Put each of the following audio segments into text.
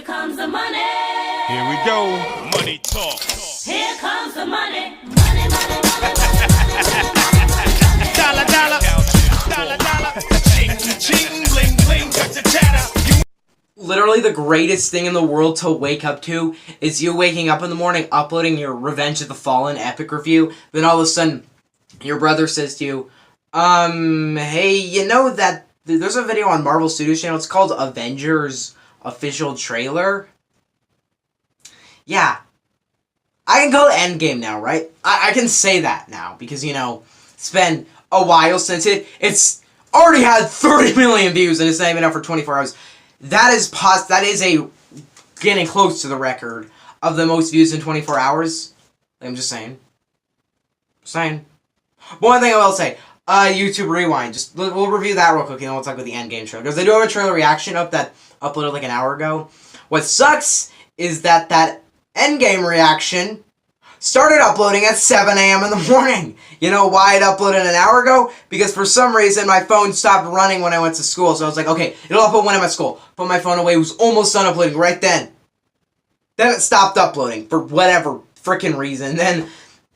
comes the money. Here we go. Money talk. Here comes the money. Money, money, money, money, money, money. Dollar, dollar. Dollar, dollar. Ching, ching, bling, bling. Got the chatter. Literally the greatest thing in the world to wake up to is you waking up in the morning, uploading your Revenge of the Fallen epic review, then all of a sudden, your brother says to you, hey, you know that there's a video on Marvel Studios channel, it's called Avengers Official Trailer? Yeah. I can call it Endgame now, right? I can say that now, because, you know, it's been a while since it's already had 30 million views, and it's not even up for 24 hours. That is a getting close to the record of the most views in 24 hours. I'm just saying. But one thing I will say, YouTube Rewind. We'll review that real quick, and then we'll talk about the Endgame trailer. Because they do have a trailer reaction up that uploaded like an hour ago. What sucks is that Endgame reaction started uploading at 7 a.m. in the morning. You know why it uploaded an hour ago? Because for some reason my phone stopped running when I went to school. So I was like, okay, it'll upload when I'm at school. Put my phone away. It was almost done uploading right then. Then it stopped uploading for whatever freaking reason. Then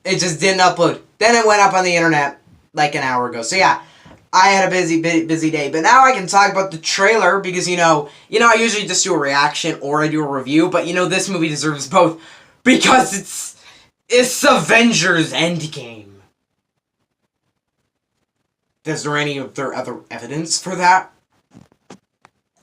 it just didn't upload. Then it went up on the internet like an hour ago. So yeah, I had a busy day. But now I can talk about the trailer because, you know, I usually just do a reaction or I do a review. But, you know, this movie deserves both because it's Avengers Endgame. Is there any other evidence for that?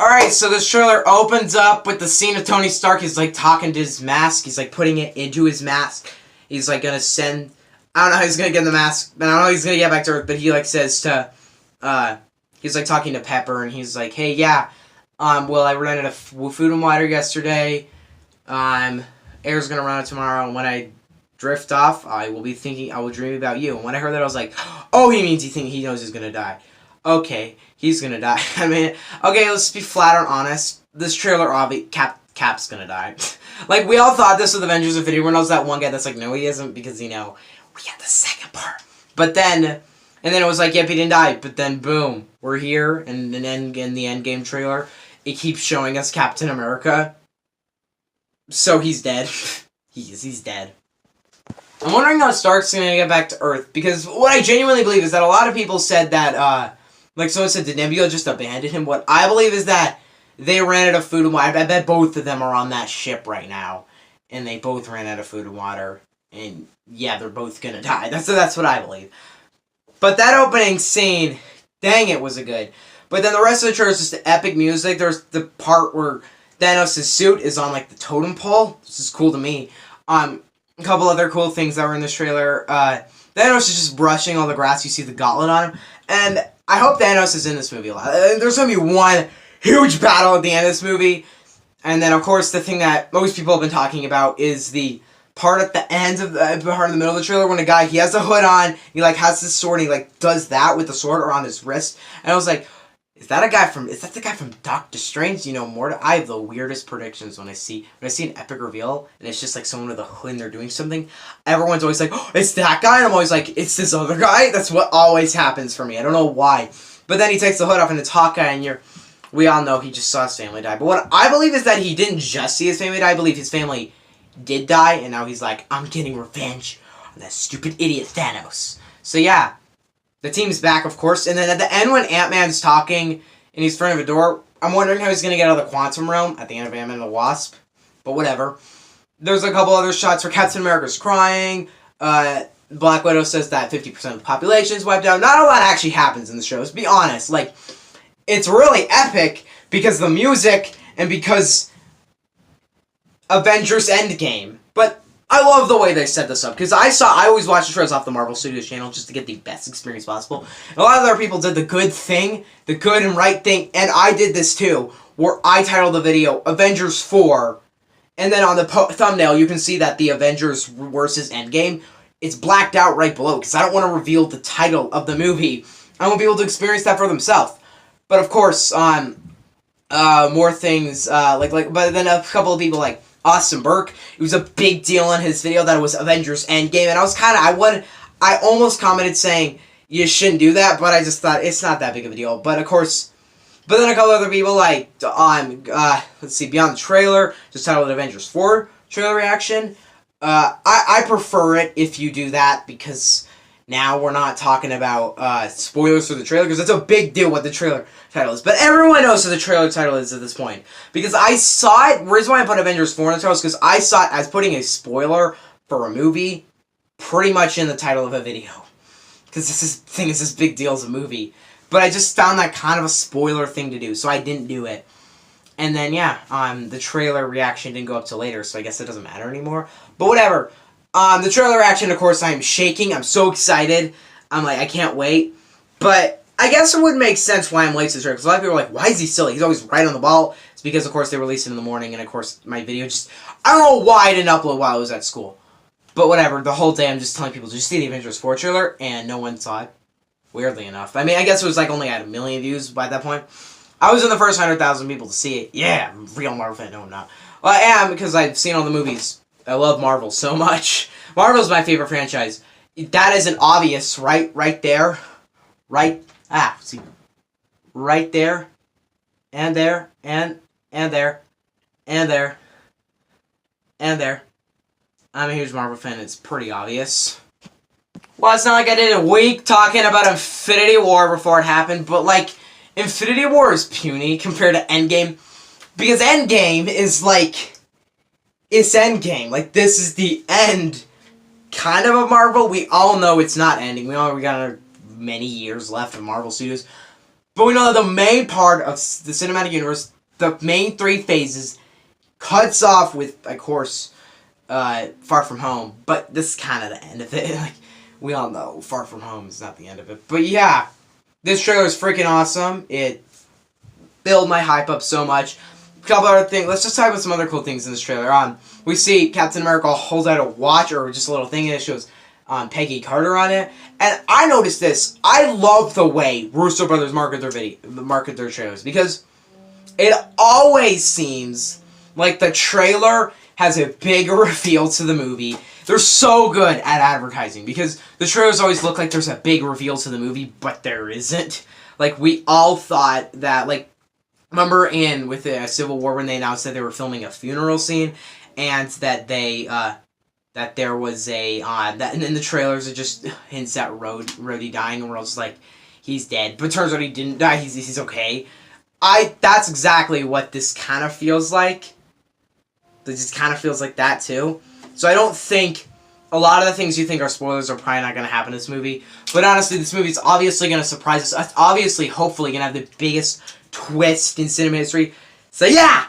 Alright, so this trailer opens up with the scene of Tony Stark. He's like talking to his mask. He's like putting it into his mask. He's like gonna send... I don't know how he's gonna get in the mask. I don't know how he's gonna get back to Earth, but he like says to... he's like talking to Pepper and he's like, hey, yeah. Well, I ran out of food and water yesterday. Air's gonna run out tomorrow, and when I drift off, I will dream about you. And when I heard that, I was like, oh, he means he knows he's gonna die. Okay, he's gonna die. I mean, okay, let's be flat out honest. This trailer, Cap's gonna die. Like, we all thought this with Avengers Infinity War, and there's that one guy that's like, no, he isn't, because, you know, we had the second part. But then, and then it was like, yep, he didn't die. But then, boom, we're here, and then in the Endgame trailer, it keeps showing us Captain America. So he's dead. He's dead. I'm wondering how Stark's gonna get back to Earth, because what I genuinely believe is that a lot of people said that, like someone said, did Nebula just abandon him? What I believe is that they ran out of food and water. I bet both of them are on that ship right now, and they both ran out of food and water, and yeah, they're both gonna die. That's what I believe. But that opening scene, dang, it was a good. But then the rest of the trailer is just epic music. There's the part where Thanos' suit is on, like, the totem pole. This is cool to me. A couple other cool things that were in this trailer. Thanos is just brushing all the grass. You see the gauntlet on him. And I hope Thanos is in this movie a lot. There's going to be one huge battle at the end of this movie. And then, of course, the thing that most people have been talking about is the part at the end of the part in the middle of the trailer when a guy, he has a hood on, he, like, has this sword, and he, like, does that with the sword around his wrist. And I was like, is that the guy from Doctor Strange? You know, I have the weirdest predictions when I see an epic reveal, and it's just like someone with a hood and they're doing something. Everyone's always like, oh, it's that guy, and I'm always like, it's this other guy? That's what always happens for me. I don't know why. But then he takes the hood off, and it's Hawkeye, and we all know he just saw his family die. But what I believe is that he didn't just see his family die. I believe his family did die, and now he's like, I'm getting revenge on that stupid idiot Thanos. So yeah. The team's back, of course, and then at the end when Ant-Man's talking and he's in front of a door, I'm wondering how he's going to get out of the quantum realm at the end of Ant-Man and the Wasp, but whatever. There's a couple other shots where Captain America's crying, Black Widow says that 50% of the population is wiped out. Not a lot actually happens in the show, let's be honest. Like, it's really epic because of the music and because Avengers Endgame, but I love the way they set this up, because I always watch the trailers off the Marvel Studios channel just to get the best experience possible. And a lot of other people did the good thing, the good and right thing, and I did this too, where I titled the video Avengers 4, and then on the thumbnail you can see that the Avengers versus Endgame, it's blacked out right below, because I don't want to reveal the title of the movie. I want people to experience that for themselves. But of course, more things, but then a couple of people like Austin Burke, it was a big deal on his video that it was Avengers Endgame, and I was I almost commented saying, you shouldn't do that, but I just thought, it's not that big of a deal. But of course, But then a couple other people, like, let's see, beyond the trailer, just titled Avengers 4 trailer reaction. I prefer it if you do that, because now we're not talking about spoilers for the trailer, because that's a big deal what the trailer title is. But everyone knows what the trailer title is at this point. Because I saw it, the reason why I put Avengers 4 in the title is because I saw it as putting a spoiler for a movie pretty much in the title of a video. Because this thing is this big deal as a movie. But I just found that kind of a spoiler thing to do, so I didn't do it. And then, yeah, the trailer reaction didn't go up till later, so I guess it doesn't matter anymore. But whatever. The trailer reaction, of course, I'm shaking. I'm so excited. I'm like, I can't wait. But I guess it would make sense why I'm late to the trailer. Because a lot of people are like, why is he silly? He's always right on the ball. It's because, of course, they released it in the morning. And, of course, my video just... I don't know why I didn't upload while I was at school. But whatever. The whole day I'm just telling people, just see the Avengers 4 trailer. And no one saw it. Weirdly enough. I mean, I guess it was like only at 1 million views by that point. I was in the first 100,000 people to see it. Yeah, I'm a real Marvel fan. No, I'm not. Well, I am, because I've seen all the movies. I love Marvel so much. Marvel's my favorite franchise. That is an obvious, right there. See. Right there. And there. And there. And there. And there. I'm a huge Marvel fan. It's pretty obvious. Well, it's not like I did a week talking about Infinity War before it happened, but, like, Infinity War is puny compared to Endgame, because Endgame is, like, it's Endgame. Like, this is the end, kind of Marvel. We all know it's not ending. We know we got many years left of Marvel Studios, but we know that the main part of the cinematic universe, the main 3 phases, cuts off with, of course, Far From Home, but this is kind of the end of it. Like, we all know Far From Home is not the end of it. But yeah, this trailer is freaking awesome. It built my hype up so much. A couple other things. Let's just talk about some other cool things in this trailer. We see Captain America holds out a watch or just a little thing, and it shows Peggy Carter on it. And I noticed this. I love the way Russo Brothers market their trailers, because it always seems like the trailer has a big reveal to the movie. They're so good at advertising, because the trailers always look like there's a big reveal to the movie, but there isn't. Like, we all thought that, like, remember with the Civil War when they announced that they were filming a funeral scene, and that that there was and in the trailers it just hints at Rhodey dying, and we're all just like, he's dead. But it turns out he didn't die, he's okay. That's exactly what this kind of feels like. It just kind of feels like that, too. So I don't think a lot of the things you think are spoilers are probably not going to happen in this movie. But honestly, this movie is obviously going to surprise us. It's obviously, hopefully, going to have the biggest twist in cinema history. So yeah!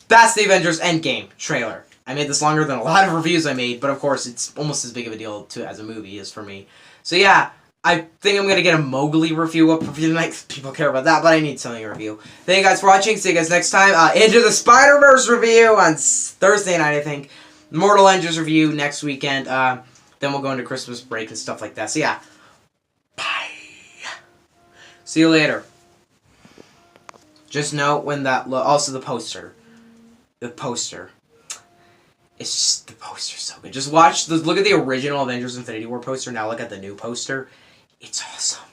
That's the Avengers Endgame trailer. I made this longer than a lot of reviews I made, but of course, it's almost as big of a deal as a movie is for me. So yeah, I think I'm going to get a Mowgli review up for tonight. People care about that, but I need something to review. Thank you guys for watching. See you guys next time. Into the Spider-Verse review on Thursday night, I think. Mortal Engines review next weekend. Then we'll go into Christmas break and stuff like that. So yeah. Bye. See you later. Just note when that... Also the poster. The poster. It's just... The poster's so good. Just look at the original Avengers Infinity War poster. Now look at the new poster. It's awesome.